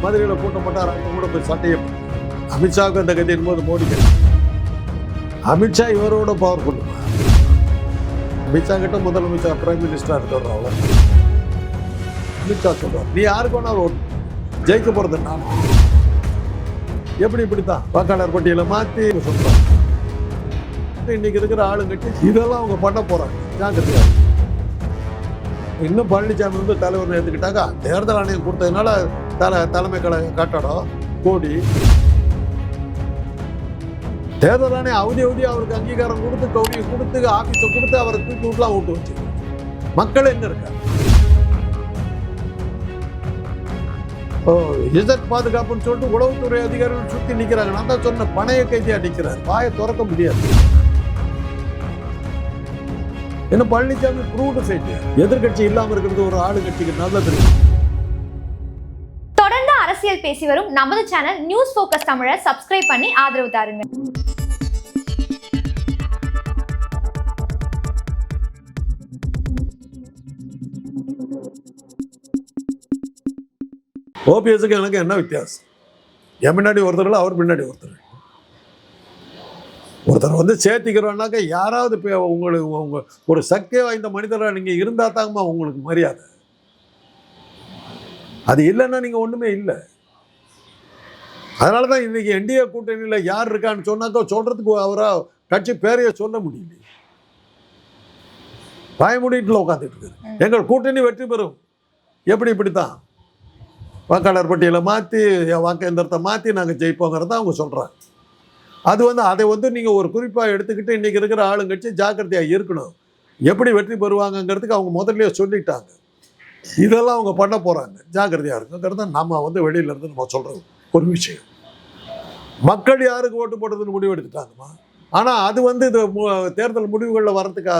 மதுரையில் கூட்டம் போட்டார், அங்கே கூட போய் சண்டையை அமித்ஷாவுக்கு அந்த கதி என்பது மோடி. அமித்ஷா இவரோட பவர்ஃபுல். அமித்ஷா கிட்ட முதலமைச்சர் பிரைம் மினிஸ்டராக இருக்கிற அவ்வளோ. அமித்ஷா சொல்றார், நீ யாருக்கு வேணாலும் ஓட்டு, ஜெயிக்க போறது நான். எப்படி இப்படித்தான் வாக்காளர் பட்டியலை மாற்றி சொல்றாங்க. இன்னைக்கு இருக்கிற ஆளுங்கட்சி இதெல்லாம் அவங்க பண்ண போறாங்க, ஜாக்கிரதையா. இன்னும் பழனிசாமி வந்து தலைவர் எடுத்துக்கிட்டாங்க. தேர்தல் ஆணையம் கொடுத்ததுனால தலைமை கழக கட்டடம் கோடி. தேர்தல் ஆணையம் அவதி அவருக்கு அங்கீகாரம் கொடுத்து கௌரியை கொடுத்து ஆபீஸை கொடுத்து அவரை தூக்கி விட்டுலாம் விட்டு வச்சு மக்கள் எங்க இருக்காங்க? இசட் பாதுகாப்புன்னு சொல்லிட்டு உளவுத்துறை அதிகாரிகள் சுத்தி நிக்கிறாங்க. நான் தான் சொன்ன பணைய கைதியா நிக்கிறார், வாயை திறக்க முடியாது. என்ன பழனிசாமி ப்ரூவ்டு ஃபேக். எதிர்கட்சி இல்லாம இருக்கிறது ஒரு ஆளுங்கட்சிக்கு நல்லது. தொடர்ந்து அரசியல் பேசி வரும் நமது சேனல் நியூஸ் ஃபோக்கஸ் தமிழை சப்ஸ்கிரைப் பண்ணி ஆதரவு தாருங்க. ஓபிஎஸ்க்கு எனக்கு என்ன வித்தியாசம்? என் பின்னாடி ஒருத்தர், அவர் பின்னாடி ஒருத்தர். ஒருத்தர் வந்து சேர்த்திக்கிறோன்னாக்க யாராவது உங்களுக்கு உங்க ஒரு சக்தியை வாய்ந்த மனிதராக நீங்க இருந்தா தாங்கம்மா உங்களுக்கு மரியாதை. அது இல்லைன்னா நீங்க ஒண்ணுமே இல்லை. அதனாலதான் இன்னைக்கு என்டிஏ கூட்டணியில் யார் இருக்கான்னு சொன்னாக்கா சொல்றதுக்கு அவரா கட்சி பேரைய சொல்ல முடியல. பயமுடிட்டுல உட்காந்துட்டு இருக்கு. எங்கள் கூட்டணி வெற்றி பெறும். எப்படி இப்படித்தான் வாக்காளர் பட்டியலை மாற்றி வாக்கு எந்திரத்தை மாற்றி நாங்கள் ஜெயிப்போங்கிறத அவங்க சொல்கிறாங்க. அது வந்து அதை வந்து நீங்கள் ஒரு குறிப்பாக எடுத்துக்கிட்டு இன்றைக்கி இருக்கிற ஆளுங்கட்சி ஜாக்கிரதையாக இருக்கணும். எப்படி வெற்றி பெறுவாங்கங்கிறதுக்கு அவங்க முதல்லையே சொல்லிட்டாங்க. இதெல்லாம் அவங்க பண்ண போகிறாங்க, ஜாக்கிரதையாக இருக்குங்கிறத நம்ம வந்து வெளியிலேருந்து நம்ம சொல்கிறது ஒரு விஷயம். மக்கள் யாருக்கு ஓட்டு போடுறதுன்னு முடிவு எடுத்துட்டாங்கம்மா. ஆனால் அது வந்து இது தேர்தல் முடிவுகளில் வர்றதுக்கு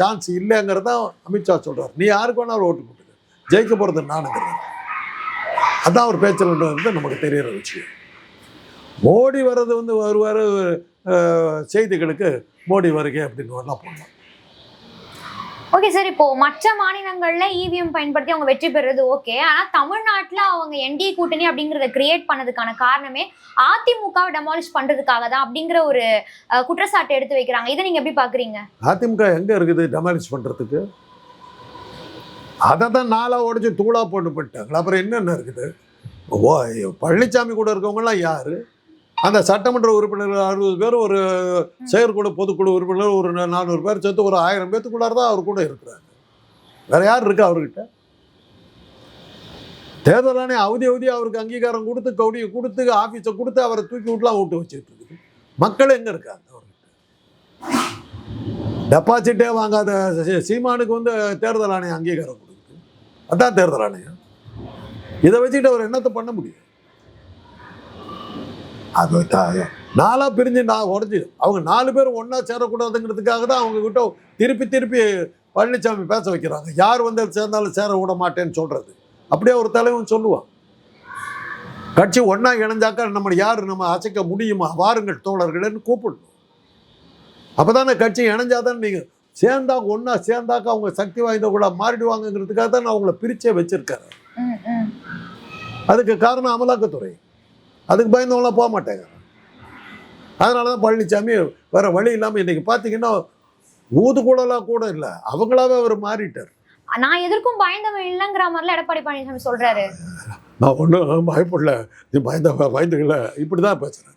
சான்ஸ் இல்லைங்கிறதான் அமித்ஷா சொல்கிறார். நீ யாருக்கு வேணாலும் ஓட்டு போட்டுக்க, ஜெயிக்க போகிறது நானுங்கிறது. அதான் ஒரு பேச்சில் நமக்கு தெரிகிற விஷயம். மோடி வர்றது வந்து வருவார் செய்திகளுக்கு மோடி வருகை அப்படின்னு வரலாம் போடலாம். ஓகே சார், இப்போ மற்ற மாநிலங்கள்ல இவிஎம் பயன்படுத்தி அவங்க வெற்றி பெறுறது ஓகே. ஆனா தமிழ்நாட்டில் அவங்க என்டிஏ கூட்டணி அப்படிங்கிறத கிரியேட் பண்ணதுக்கான காரணமே அதிமுகவை டெமாலிஷ் பண்றதுக்காக தான் அப்படிங்கிற ஒரு குற்றச்சாட்டு எடுத்து வைக்கிறாங்க. இதை நீங்க எப்படி பாக்குறீங்க? அதிமுக எங்க இருக்குது டெமாலிஷ் பண்றதுக்கு? அதை தான் நாளாக உடச்சி தூளாக போட்டு போயிட்டாங்க. அப்புறம் என்னென்ன இருக்குது? பழனிசாமி கூட இருக்கவங்கலாம் யார்? அந்த சட்டமன்ற உறுப்பினர்கள் 60 பேர், ஒரு செயற்குழு பொதுக்குழு உறுப்பினர் ஒரு 400 பேர் சேர்த்து ஒரு 1000 பேத்துக்குள்ளார தான் அவர் கூட இருக்கிறாங்க. வேற யார் இருக்கா அவர்கிட்ட? தேர்தல் ஆணையம் அவதி அவருக்கு அங்கீகாரம் கொடுத்து கௌடியை கொடுத்து ஆஃபீஸை கொடுத்து அவரை தூக்கி விட்டுலாம் விட்டு வச்சுட்டு இருக்குது. மக்கள் எங்கே இருக்காங்க அவர்கிட்ட? டெபாசிட்டே வாங்காத சீமானுக்கு வந்து தேர்தல் ஆணையம் அங்கீகாரம் கொடுக்குது. அதான் தேர்தல் ஆணையம். இதை வச்சுக்கிட்டு அவர் என்னத்தை பண்ண முடியும்? அது நாளாக பிரிஞ்சு நான் உடஞ்சி அவங்க 4 பேர் ஒன்றா சேரக்கூடாதுங்கிறதுக்காக தான் அவங்க கிட்ட திருப்பி பழனிசாமி பேச வைக்கிறாங்க. யார் வந்து சேர்ந்தாலும் சேர விட மாட்டேன்னு சொல்கிறது. அப்படியே ஒரு தலைவன் சொல்லுவான், கட்சி ஒன்றா இணைஞ்சாக்கா நம்ம யார் நம்ம அசைக்க முடியுமா, வாருங்கள் தோழர்கள்னு கூப்பிடணும். அப்போ தானே கட்சி இணைஞ்சாதான் நீங்கள் சேர்ந்தா ஒன்றா சேர்ந்தாக்கா அவங்க சக்தி வாய்ந்த கூட மாறிடுவாங்கங்கிறதுக்காக தான் நான் அவங்கள பிரிச்சே வச்சிருக்காரு. அதுக்கு காரணம் அமலாக்கத்துறை. அதுக்கு பயந்தவங்களாம் போக மாட்டாங்க. அதனால தான் பழனிசாமி வேற வழி இல்லாமல் இன்னைக்கு பார்த்தீங்கன்னா ஊதுகுழலாம் கூட இல்லை, அவங்களாவே அவர் மாறிட்டார். நான் எதற்கும் பயந்தவன் இல்லைங்கிற மாதிரிலாம் எடப்பாடி பழனிசாமி சொல்றாரு. நான் ஒன்றும் பயப்படல, நீ பயந்துக்கல, இப்படி தான் பேசுறேன்.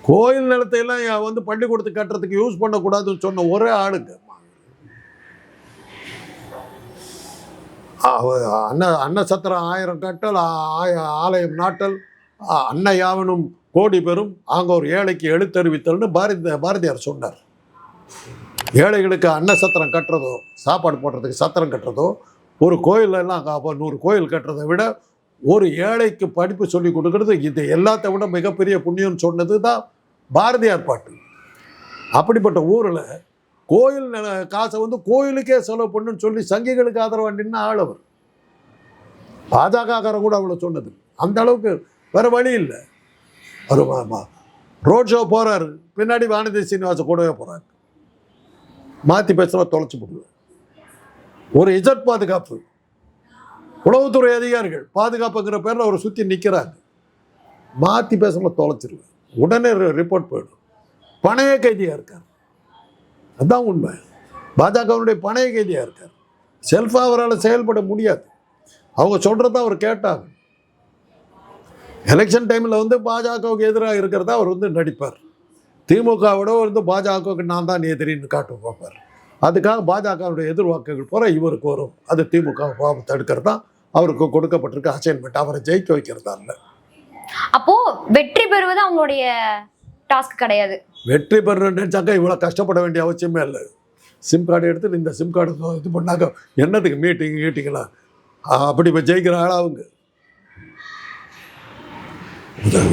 கோயில் நிலத்தை எல்லாம் வந்து பள்ளிக்கூடத்துக்கு கட்டுறதுக்கு யூஸ் பண்ணக்கூடாதுன்னு சொன்ன ஒரே ஆளுங்க அன்ன சத்திரம் 1000 கட்டல், ஆலயம் நாட்டல், அன்ன யாவனும் கோடி பெறும், அங்கே ஒரு ஏழைக்கு எழுத்தறிவித்தல்னு பாரதியார் சொன்னார். ஏழைகளுக்கு அன்ன சத்திரம் கட்டுறதோ, சாப்பாடு போடுறதுக்கு சத்திரம் கட்டுறதோ, ஒரு கோயிலெல்லாம் 100 கோயில் கட்டுறதை விட ஒரு ஏழைக்கு படிப்பு சொல்லி கொடுக்கறது இது எல்லாத்த விட மிகப்பெரிய புண்ணியம்னு சொன்னது தான் பாரதியார் பாட்டு. அப்படிப்பட்ட ஊரில் கோயில் காசை வந்து கோயிலுக்கே செலவு பண்ணுன்னு சொல்லி சங்கிகளுக்கு ஆதரவு நின்று ஆளவர். பாஜகக்காரன் கூட அவ்வளோ சொன்னது. அந்த அளவுக்கு வேறு வழி இல்லை. ஒரு ரோட் ஷோ போகிறாரு, பின்னாடி வானதி சீனிவாச கூடவே போகிறாரு. மாற்றி பேசுகிறவ தொலைச்சி போடுவார். ஒரு இசட் பாதுகாப்பு உளவுத்துறை அதிகாரிகள் பாதுகாப்புங்கிற பேரில் அவரை சுற்றி நிற்கிறாங்க. மாற்றி பேசாமல் தொலைச்சிருவேன், உடனே ரிப்போர்ட் போயிடும். பணைய கைதியாக இருக்கார், அதுதான் உண்மை. பாஜகவுடைய பணைய கைதியாக இருக்கார். செல்ஃபாக அவரால் செயல்பட முடியாது. அவங்க சொல்கிறத அவர் கேட்டாங்க. எலெக்ஷன் டைமில் வந்து பாஜகவுக்கு எதிராக இருக்கிறதா அவர் வந்து நடிப்பார். திமுகவோட வந்து பாஜகவுக்கு நான் தான் எதிரின்னு காட்டு பார்ப்பார். அதுக்காக பாஜகவுடைய எதிர்வாக்குகள் போகிற இவருக்கு வரும். அது திமுக தடுக்கிறது தான் அவருக்கு கொடுக்கப்பட்டிருக்க அசைன்மெண்ட். அவரை ஜெயிக்க வைக்கிறதா இல்லை. அப்போ வெற்றி பெறுவது அவங்களுடைய டாஸ்க் கிடையாது. வெற்றி பெறணும்னு நினச்சாக்கா இவ்வளோ கஷ்டப்பட வேண்டிய அவசியமே இல்லை. சிம் கார்டு எடுத்து இந்த சிம் கார்டு இது பண்ணாக்க என்னத்துக்கு மீட்டிங்கெல்லாம் அப்படி இப்போ ஜெயிக்கிற ஆளாவுங்க.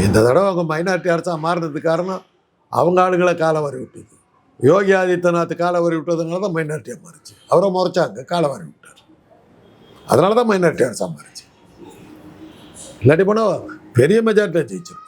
இந்த தடவை அவங்க மைனாரிட்டி அரசாக மாறினதுக்கு காரணம் அவங்க ஆளுங்களை காலை வரி விட்டது. யோகி ஆதித்யநாத் காலை வரி விட்டதுனால தான் மைனாரிட்டியாக மாறிச்சு. அவரை முறைச்சாங்க, காலை வரி விட்டார். அதனால தான் மைனாரிட்டி அரசாக மாறிச்சு. இல்லாட்டி போனால் பெரிய மெஜாரிட்டியாக ஜெயிச்சிருப்பாங்க.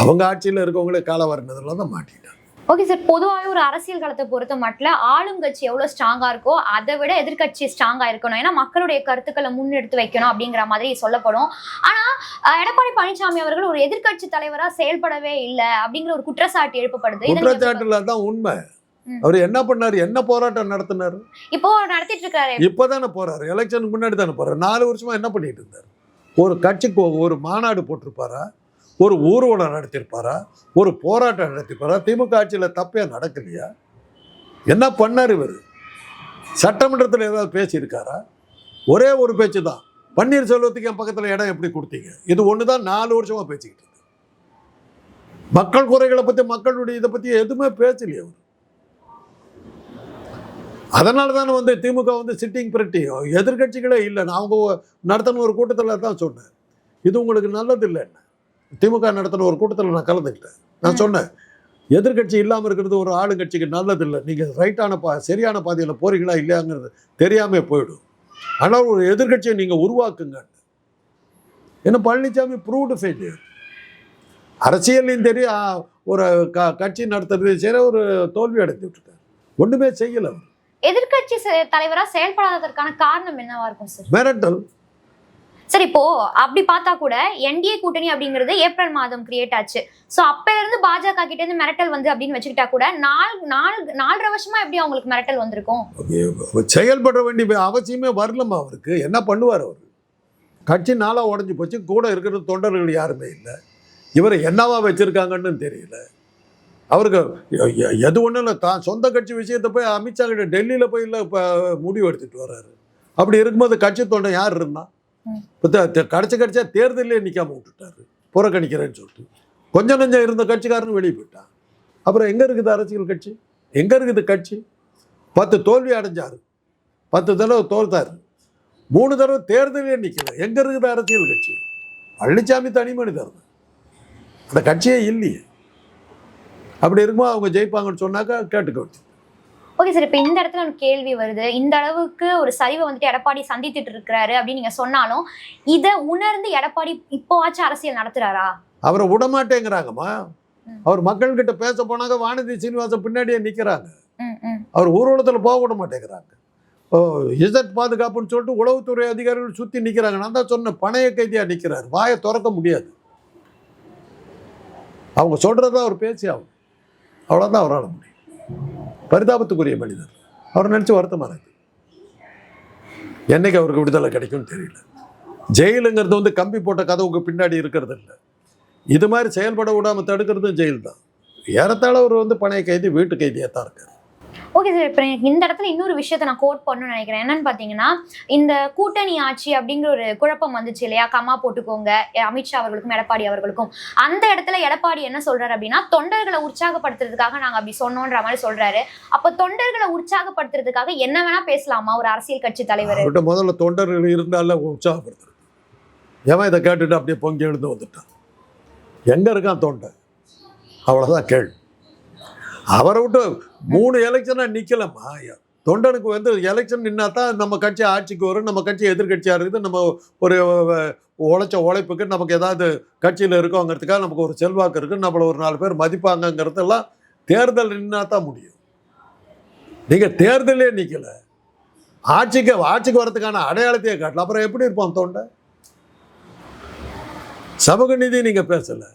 அவங்க ஆட்சியில் இருக்கவங்களே காலை வரினதுனால தான் மாட்டிட்டாங்க. ஓகே சார், பொதுவாகவே ஒரு அரசியல் களத்தை பொறுத்த மட்டும் ஆளுங்கட்சி எவ்வளோ ஸ்ட்ராங்காக இருக்கோ அதை விட எதிர்கட்சி ஸ்ட்ராங்காக இருக்கணும். ஏன்னா மக்களுடைய கருத்துக்களை முன்னெடுத்து வைக்கணும் அப்படிங்கிற மாதிரி சொல்லப்படும். ஆனால் எடப்பாடி பழனிசாமி அவர்கள் ஒரு எதிர்கட்சி தலைவராக செயல்படவே இல்லை அப்படிங்கிற ஒரு குற்றச்சாட்டு எழுப்பப்படுது. குற்றச்சாட்டுல தான் உண்மை. அவர் என்ன பண்ணாரு, என்ன போராட்டம் நடத்தினாரு? இப்போ நடத்திட்டு இருக்காரு. இப்போதானே போறாரு, எலெக்ஷனுக்கு முன்னாடி தானே போறாரு. 4 வருஷமா என்ன பண்ணிட்டு இருந்தாரு? ஒரு கட்சிக்கு ஒரு மாநாடு போட்டிருப்பாரா, ஒரு ஊர்வலம் நடத்திருப்பாரா, ஒரு போராட்டம் நடத்திருப்பாரா? திமுக ஆட்சியில் தப்பே நடக்கலையா? என்ன பண்ணார் இவர்? சட்டமன்றத்தில் ஏதாவது பேசியிருக்காரா? ஒரே ஒரு பேச்சு தான். பன்னீர்செல்வத்துக்கு என் பக்கத்தில் இடம் எப்படி கொடுத்தீங்க? இது ஒன்று தான் 4 வருஷமாக பேசிக்கிட்டு இருக்கு. மக்கள் குறைகளை பற்றி, மக்களுடைய இதை பற்றி எதுவுமே பேசலையே அவர். அதனால தானே வந்து திமுக வந்து சிட்டிங் பிரட்டி எதிர்கட்சிகளே இல்லை. நான் அவங்க நடத்தின ஒரு கூட்டத்தில் தான் சொன்னேன், இது உங்களுக்கு நல்லது இல்லைன்னு. திமுக நடத்தின ஒரு கூட்டத்தில் நான் கலந்துக்கிட்டேன். நான் சொன்னேன், எதிர்கட்சி இல்லாமல் இருக்கிறது ஒரு ஆளுங்கட்சிக்கு நல்லது இல்லை. நீங்கள் ரைட்டான சரியான பாதையில் போறீங்களா இல்லையாங்கிறது தெரியாமல் போயிடும். ஆனால் ஒரு எதிர்கட்சியை நீங்கள் உருவாக்குங்க. என்ன பழனிசாமி ப்ரூவ்டு ஃபெயிலியர். அரசியலையும் தெரியும், ஒரு கட்சி நடத்துறது சரி, ஒரு தோல்வி அடைந்து விட்டுருக்காரு. ஒன்றுமே செய்யலை அவர். எதிர்கட்சி தலைவராக செயல்படாததற்கான காரணம் என்னவா இருக்கும் சார்? மிரட்டல். சரி, இப்போ அப்படி பார்த்தா கூட என்டிஏ கூட்டணி அப்படிங்கிறது ஏப்ரல் மாதம் கிரியேட் ஆச்சு. ஸோ அப்ப இருந்து பாஜக கிட்ட இருந்து மிரட்டல் வந்து அப்படின்னு வச்சுக்கிட்டா கூட 4.5 வருஷமா எப்படி அவங்களுக்கு மிரட்டல் வந்திருக்கும்? செயல்பட வேண்டிய அவசியமே வரலமா அவருக்கு. என்ன பண்ணுவார் அவர்? கட்சி நாளாக உடஞ்சி போச்சு, கூட இருக்கிற தொண்டர்கள் யாருமே இல்லை. இவரை என்னவா வச்சிருக்காங்கன்னு தெரியல அவருக்கு. எது ஒன்றும் இல்லை, தான் சொந்த கட்சி விஷயத்தை போய் அமித்ஷா கிட்ட டெல்லியில் போய் இல்லை இப்போ முடிவு எடுத்துகிட்டு வர்றாரு. அப்படி இருக்கும்போது கட்சி தொண்டை யார் இருந்தா? இப்போ கடைசியாக தேர்தலே நிற்காம விட்டுட்டாரு, புறக்கணிக்கிறேன்னு சொல்லிட்டு. கொஞ்சம் இருந்த கட்சிக்காரன்னு வெளியே போயிட்டான். அப்புறம் எங்கே இருக்குது அரசியல் கட்சி? எங்கே இருக்குது கட்சி? 10 தோல்வி அடைஞ்சார், 10 தடவை தோல்த்தார், 3 தடவை தேர்தலே நிற்கல. எங்கே இருக்குது அரசியல் கட்சி? பழனிசாமி தனி மனிதர், அந்த கட்சியே இல்லையே. அப்படி இருக்கும்போது அவங்க ஜெயிப்பாங்கன்னு சொன்னாக்கா கேட்டுக்க வேண்டியது. ஓகே சார், இப்போ இந்த இடத்துல ஒரு கேள்வி வருது. இந்த அளவுக்கு ஒரு சரிவை வந்துட்டு எடப்பாடி சந்தித்துட்டு இருக்கிறாரு அப்படின்னு நீங்க சொன்னாலும் இதை உணர்ந்து எடப்பாடி இப்போவாச்சும் அரசியல் நடத்துறாரா? அவரை விடமாட்டேங்கிறாங்கம்மா. அவர் மக்கள்கிட்ட பேச போனாங்க, வானதி சீனிவாசன் பின்னாடியே நிற்கிறாங்க. அவர் ஊர்வலத்தில் போக விட மாட்டேங்கிறாங்க. இசட் பாதுகாப்புன்னு சொல்லிட்டு உளவுத்துறை அதிகாரிகள் சுற்றி நிற்கிறாங்க. நான் தான் சொன்ன, பணைய கைதியாக நிற்கிறார். வாயை திறக்க முடியாது. அவங்க சொல்கிறத அவர் பேசி ஆகும், அவ்வளோதான் அவரால் முடியும். பரிதாபத்துக்குரிய மனிதர். அவர் நினச்சி வருத்தமாக இருக்குது. என்னைக்கு அவருக்கு விடுதலை கிடைக்கும்னு தெரியல. ஜெயிலுங்கிறது வந்து கம்பி போட்ட கதவுக்கு பின்னாடி இருக்கிறது இல்லை. இது மாதிரி செயல்பட விடாமல் தடுக்கிறதும் ஜெயில் தான். ஏறத்தாழ அவர் வந்து பணைய கைதி, வீட்டு கைதியாக தான் இருக்கார். ஓகே சார், இப்போ இந்த இடத்துல இன்னொரு விஷயத்தை நான் கோட் பண்ணணும்னு நினைக்கிறேன். என்னன்னு பார்த்தீங்கன்னா, இந்த கூட்டணி ஆட்சி அப்படிங்கிற ஒரு குழப்பம் வந்துச்சு இல்லையா? கம்மா போட்டுக்கோங்க அமித்ஷா அவர்களுக்கும் எடப்பாடி அவர்களுக்கும். அந்த இடத்துல எடப்பாடி என்ன சொல்றாரு அப்படின்னா, தொண்டர்களை உற்சாகப்படுத்துறதுக்காக நாங்கள் அப்படி சொன்னோன்ற மாதிரி சொல்றாரு. அப்போ தொண்டர்களை உற்சாகப்படுத்துறதுக்காக என்ன வேணா பேசலாமா ஒரு அரசியல் கட்சி தலைவர்? முதல்ல தொண்டர்கள் இருந்தால உற்சாகப்படுத்துறது. ஏன் இதை கேட்டுட்டு அப்படியே பொங்கி எழுந்து வந்துட்டான்? எங்க இருக்கான் தொண்டை? அவ்வளோதான் கேள்வி. அவரை விட்டு 3 எலெக்ஷனாக நிற்கலம்மா. தொண்டனுக்கு வந்து எலெக்ஷன் நின்னா தான் நம்ம கட்சி ஆட்சிக்கு வரும், நம்ம கட்சி எதிர்கட்சியாக இருக்குது, நம்ம ஒரு உழைச்ச உழைப்புக்கு நமக்கு ஏதாவது கட்சியில் இருக்கோங்கிறதுக்காக நமக்கு ஒரு செல்வாக்கு இருக்குது, நம்மளை ஒரு 4 பேர் மதிப்பாங்கங்கிறதெல்லாம் தேர்தல் நின்னா தான் முடியும். நீங்கள் தேர்தலே நிற்கலை. ஆட்சிக்கு வரதுக்கான அடையாளத்தையே காட்டல. அப்புறம் எப்படி இருப்பான் தொண்டை? சமூக நீதி நீங்கள் பேசலை,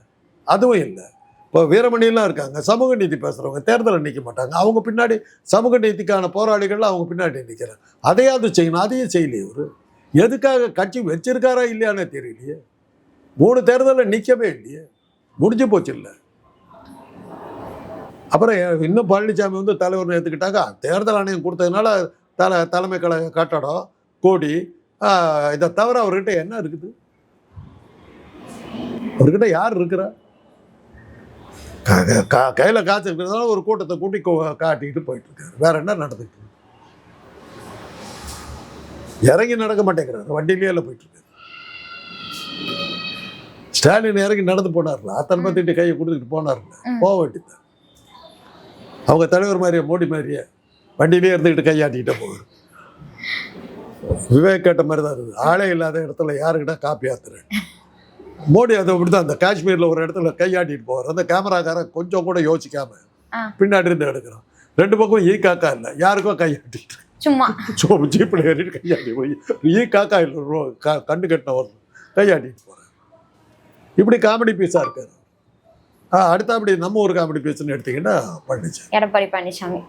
அதுவும் இல்லை. இப்போ வீரமணிலாம் இருக்காங்க, சமூக நீதி பேசுகிறவங்க தேர்தலில் நிற்க மாட்டாங்க. அவங்க பின்னாடி சமூக நீதிக்கான போராளிகள் அவங்க பின்னாடி நிற்கிறாங்க. அதையாவது செய்யணும், அதையும் செய்யலையே. ஒரு எதுக்காக கட்சி வச்சிருக்காரா இல்லையானே தெரியலையே. 3 தேர்தலில் நிற்கவே இல்லையே, முடிஞ்சு போச்சு இல்லை. அப்புறம் இன்னும் பழனிசாமி வந்து தலைவர்னு ஏற்றுக்கிட்டாங்க. தேர்தல் ஆணையம் கொடுத்ததுனால தலைமை கழக கட்டடம் கோடி, இதை தவிர அவர்கிட்ட என்ன இருக்குது? அவர்கிட்ட யார் இருக்கிறா? கையில் காசு இருக்கிறதுனால ஒரு கூட்டத்தை கூட்டி காட்டிக்கிட்டு போயிட்டு இருக்காரு. வேற என்ன நடந்துட்டு? இறங்கி நடக்க மாட்டேங்கிறாரு, வண்டியிலேயே போயிட்டு இருக்காரு. ஸ்டாலின் இறங்கி நடந்து போனார்ல, அத்தனை பேர்த்திட்டு கையை கொடுத்துக்கிட்டு போனார்ல, போக வேண்டியது. அவங்க தலைவர் மாதிரியே, மோடி மாதிரியே வண்டியிலே இருந்துக்கிட்டு கையாட்டிக்கிட்டே போவார். விவேக் கேட்ட மாதிரி தான் இருக்குது. ஆளே இல்லாத இடத்துல யாருக்கிட்ட காப்பி ஆத்துறேன். மோடி அதை அப்படிதான் அந்த காஷ்மீரில் ஒரு இடத்துல கையாட்டிட்டு போவார். அந்த கேமராக்காரன் கொஞ்சம் கூட யோசிக்காம பின்னாடி இருந்து எடுக்கிறான். 2 பக்கம் காக்கா இல்லை, யாருக்கோ கையாட்டிட்டு சும்மா ஜீப்பில் ஏறிட்டு கையாட்டி போய் காக்கா இல்லை, கண்டு கட்டினவர் கையாட்டிட்டு போகிறேன். இப்படி காமெடி பீஸாக இருக்காரு. அடுத்த அப்படி நம்ம ஒரு காமெடி பீஸ்ன்னு எடுத்தீங்கன்னா எடப்பாடி பழனிசாமி.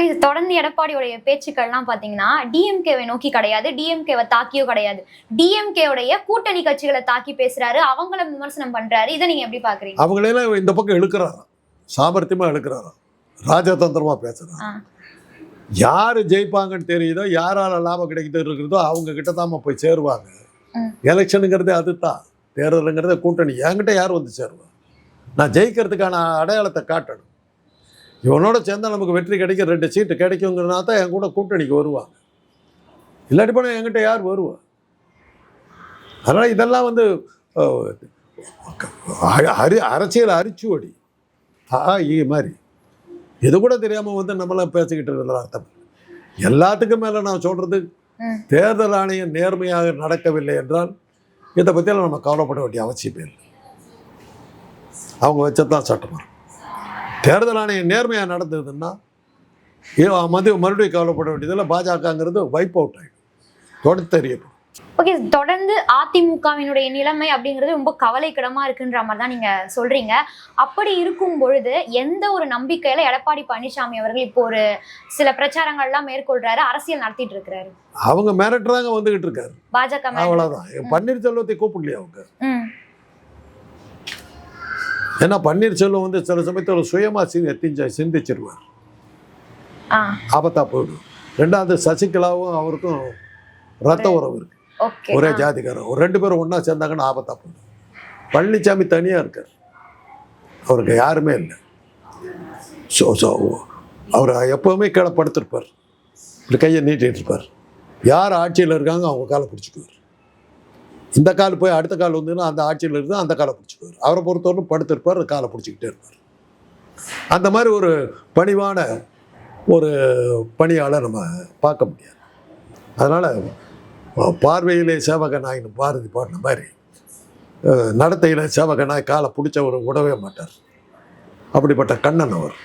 இது தொடர்ந்து எடப்பாடியோடைய பேச்சுக்கள்லாம் பார்த்தீங்கன்னா டிஎம்கேவை நோக்கி கிடையாது, டிஎம்கேவை தாக்கியோ கிடையாது, டிஎம்கேவுடைய கூட்டணி கட்சிகளை தாக்கி பேசுறாரு, அவங்கள விமர்சனம் பண்றாரு. இதை நீங்க எப்படி பாக்குறீங்க? அவங்களெல்லாம் இந்த பக்கம் இழுக்கிறாராம், சாமர்த்தியமா இழுக்கிறாராம், ராஜதந்திரமா பேசுறாங்க. யாரு ஜெயிப்பாங்கன்னு தெரியுதோ, யாரால லாபம் கிடைக்குது இருக்கிறதோ அவங்க கிட்ட தான் போய் சேருவாங்க. எலெக்ஷனுங்கிறதே அதுதான், தேர்தலுங்கிறத கூட்டணி. என்கிட்ட யார் வந்து சேருவா? நான் ஜெயிக்கிறதுக்கான அடையாளத்தை காட்டணும். இவனோட சேர்ந்தால் நமக்கு வெற்றி கிடைக்க 2 சீட்டு கிடைக்குங்கிறனா தான் என் கூட கூட்டணிக்கு வருவாங்க. இல்லாட்டி போனால் என்கிட்ட யார் வருவா? அதனால் இதெல்லாம் வந்து அரசியல் அரிச்சுவடி மாதிரி இது கூட தெரியாமல் வந்து நம்மளாம் பேசிக்கிட்டு இருக்கிற அர்த்தம். எல்லாத்துக்கும் மேலே நான் சொல்கிறது, தேர்தல் ஆணையம் நேர்மையாக நடக்கவில்லை என்றால் இதை பற்றியெல்லாம் நம்ம கவலைப்பட வேண்டிய அவசியமே இல்லை. அவங்க வச்சதான் சட்டம். தேர்தல் ஆணையம் நேர்மையாக நடந்ததுன்னா மறுபடியும் கவலைப்பட வேண்டியதில் பாஜகங்கிறது வைப் அவுட் ஆகிடும், தொடர்ந்து தெரியப்படும். ஓகே, தொடர்ந்து அதிமுகவினுடைய நிலைமை அப்படிங்கிறது ரொம்ப கவலைக்கிடமா இருக்குன்ற மாதிரி தான் நீங்க சொல்றீங்க. அப்படி இருக்கும் பொழுது எந்த ஒரு நம்பிக்கையில எடப்பாடி பழனிசாமி அவர்கள் இப்போ ஒரு சில பிரச்சாரங்கள்லாம் மேற்கொள்றாரு, அரசியல் நடத்திட்டு இருக்கிறாரு? அவங்க மிரட்டுறாங்க, வந்துகிட்டு இருக்காரு பாஜக. அவ்வளவுதான். பன்னீர்செல்வத்தை கூப்பிடலையா அவங்க? ஏன்னா பன்னீர்செல்வம் வந்து சில சமயத்தில் சுயமா சிந்திச்சிருவார், ஆபத்தா போயிடும். 2வது சசிகலாவும் அவருக்கும் ரத்த உறவு இருக்கு, ஒரே ஜாதிக்காரன். ஒரு 2 பேரும் ஒன்றா சேர்ந்தாங்கன்னா ஆபத்தா போயிடும். பழனிசாமி தனியாக இருக்கார், அவருக்கு யாருமே இல்லை. அவர் எப்பவுமே கீழே படுத்திருப்பார், இப்படி கையை நீட்டிட்டு இருப்பார். யார் ஆட்சியில் இருக்காங்க அவங்க காலை பிடிச்சிக்குவார். இந்த கால் போய் அடுத்த கால் வந்துன்னா அந்த ஆட்சியில் இருந்து அந்த காலை பிடிச்சிக்குவார். அவரை பொறுத்தவரைக்கும் படுத்திருப்பார், காலை பிடிச்சிக்கிட்டே இருப்பார். அந்த மாதிரி ஒரு பணிவான ஒரு பணியாளர் நம்ம பார்க்க முடியாது. அதனால் பார்வையிலே சேவக நாயின்னு பாரதி பாடின மாதிரி நடத்தையில் சேவக நாய் காலை பிடிச்சவர் விடவே மாட்டார். அப்படிப்பட்ட கண்ணன் அவர்.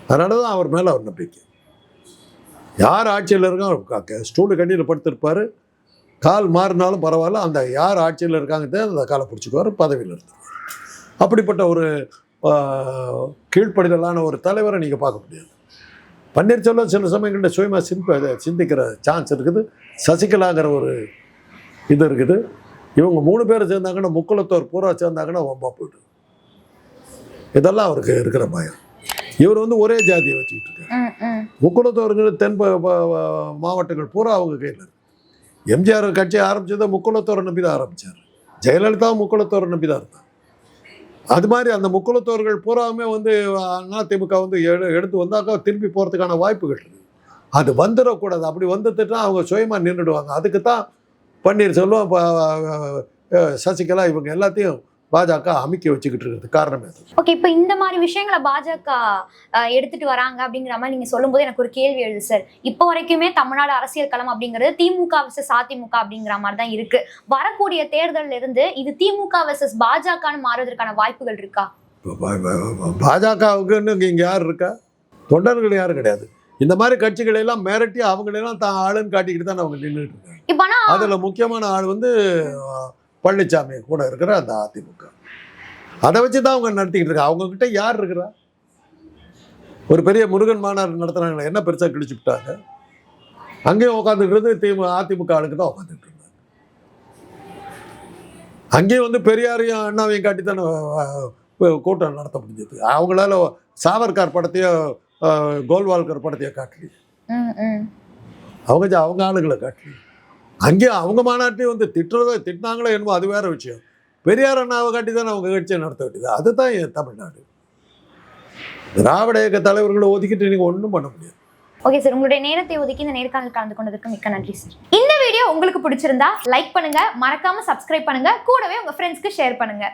அதனால தான் அவர் மேலே அவர் நம்பிக்கை. யார் ஆட்சியில் இருக்காங்க ஸ்டூலு கண்டியில் படுத்திருப்பார், கால் மாறினாலும் பரவாயில்ல, அந்த யார் ஆட்சியில் இருக்காங்க அந்த காலை பிடிச்சிக்குவார், பதவியில் இருந்துருவார். அப்படிப்பட்ட ஒரு கீழ்ப்படிதலான ஒரு தலைவரை நீங்கள் பார்க்க முடியாது. பன்னீர்செல்வம் சில சமயங்களில் சுயமாக சிந்திக்கிற சான்ஸ் இருக்குது. சசிகலாங்கிற ஒரு இது இருக்குது. இவங்க 3 பேர் சேர்ந்தாங்கன்னா, முக்குளத்தோர் பூரா சேர்ந்தாங்கன்னா வம்பா போய்ட்டு. இதெல்லாம் அவருக்கு இருக்கிற பயம். இவர் வந்து ஒரே ஜாதியை வச்சுக்கிட்டு இருக்காரு. முக்குளத்தோருங்கிற தென் மாவட்டங்கள் பூரா அவங்க கையில் இருக்கு. எம்ஜிஆர் கட்சி ஆரம்பிச்சதை முக்குளத்தோரை நம்பி தான் ஆரம்பித்தார். ஜெயலலிதாவும் முக்குளத்தோரை நம்பி தான் இருந்தார். அது மாதிரி அந்த முக்குளத்தோர்கள் பூராவுமே வந்து அதிமுக வந்து எடுத்து வந்தாக்கா திருப்பி போகிறதுக்கான வாய்ப்புகள் இருக்குது. அது வந்துடக்கூடாது. அப்படி வந்துட்டுனா அவங்க சுயமாக நின்றுடுவாங்க. அதுக்கு தான் பன்னீர்செல்வம், சசிகலா இவங்க எல்லாத்தையும் பாஜக அமைக்க வச்சுக்கிட்டு இருக்கிறது காரணமே. ஓகே, இப்போ இந்த மாதிரி விஷயங்களை பாஜக எடுத்துட்டு வராங்க அப்படிங்கிற மாதிரி நீங்க சொல்லும்போது எனக்கு ஒரு கேள்வி எழுது சார். இப்போ வரைக்குமே தமிழ்நாடு அரசியல் களம் அப்படிங்கிறது திமுக வெர்சஸ் அதிமுக அப்படிங்கிற மாதிரி தான் இருக்கு. வரக்கூடிய தேர்தலில் இருந்து இது திமுக வெர்சஸ் பாஜகன்னு மாறுவதற்கான வாய்ப்புகள் இருக்கா? பாஜகவுக்குன்னு இங்கே யார் இருக்கா? தொண்டர்கள் யாரும் கிடையாது. இந்த மாதிரி கட்சிகளை எல்லாம் மிரட்டி அவங்களெல்லாம் தான் ஆளுன்னு காட்டிக்கிட்டு தான் அவங்க நின்றுட்டு இருக்காங்க. இப்ப ஆனா அதில் முக்கியமான ஆள் வந்து பழனிசாமி கூட இருக்கிற அந்த அதிமுக. அதை வச்சு தான் அவங்க நடத்திக்கிட்டு இருக்காங்க. அவங்கக்கிட்ட யார் இருக்கிறா? ஒரு பெரிய முருகன் மாநாடு நடத்துகிறாங்களே, என்ன பெருசாக கிழிச்சு விட்டாங்க? அங்கேயும் உட்காந்துக்கிறது அதிமுக ஆளுக்கு தான் உட்காந்துட்டு இருந்தாங்க. அங்கேயும் வந்து பெரியாரையும் அண்ணாவையும் காட்டி தானே கூட்டம் நடத்த முடிஞ்சது. அவங்களால சாவர்கார் படத்தையும் கோல்வால்கர் படத்தையோ காட்டலி, அவங்க ஆளுகளை காட்டலி. அங்கேயும் அவங்க மாநாட்டையும் வந்து திட்டினாங்களோ என்னமோ அது வேற விஷயம். பெரியார் அண்ணாவை காட்டி தானே அவங்க கட்சியை நடத்த வேண்டியது. அதுதான் என் தமிழ்நாடு. திராவிட இயக்க தலைவர்களை ஒதுக்கிட்டு நீங்கள் ஒன்றும் பண்ண முடியாது. ஓகே சார், உங்களுடைய நேரத்தை ஒதுக்கி இந்த நேர்காணல் கலந்து கொண்டதுக்கு மிக்க நன்றி சார். இந்த வீடியோ உங்களுக்கு பிடிச்சிருந்தா லைக் பண்ணுங்க, மறக்காம சப்ஸ்கிரைப் பண்ணுங்க, கூடவே உங்க ஃப்ரெண்ட்ஸ்க்கு ஷேர் பண்ணுங்க.